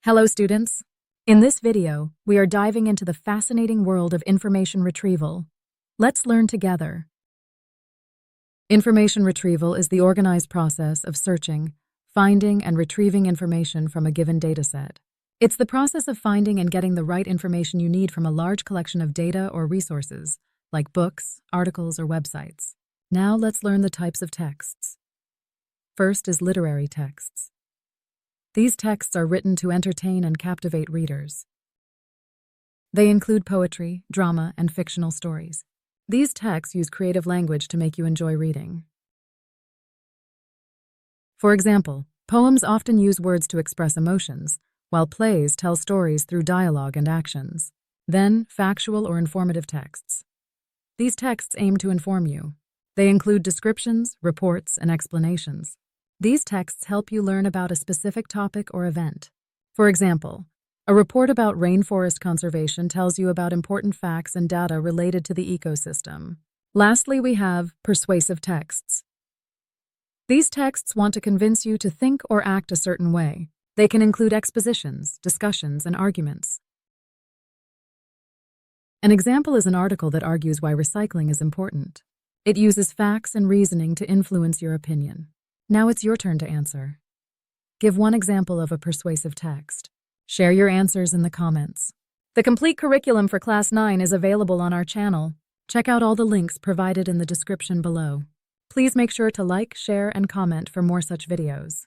Hello, students. In this video, we are diving into the fascinating world of information retrieval. Let's learn together. Information retrieval is the organized process of searching, finding, and retrieving information from a given dataset. It's the process of finding and getting the right information you need from a large collection of data or resources, like books, articles, or websites. Now let's learn the types of texts. First is literary texts. These texts are written to entertain and captivate readers. They include poetry, drama, and fictional stories. These texts use creative language to make you enjoy reading. For example, poems often use words to express emotions, while plays tell stories through dialogue and actions. Then, factual or informative texts. These texts aim to inform you. They include descriptions, reports, and explanations. These texts help you learn about a specific topic or event. For example, a report about rainforest conservation tells you about important facts and data related to the ecosystem. Lastly, we have persuasive texts. These texts want to convince you to think or act a certain way. They can include expositions, discussions, and arguments. An example is an article that argues why recycling is important. It uses facts and reasoning to influence your opinion. Now it's your turn to answer. Give one example of a persuasive text. Share your answers in the comments. The complete curriculum for Class 9 is available on our channel. Check out all the links provided in the description below. Please make sure to like, share, and comment for more such videos.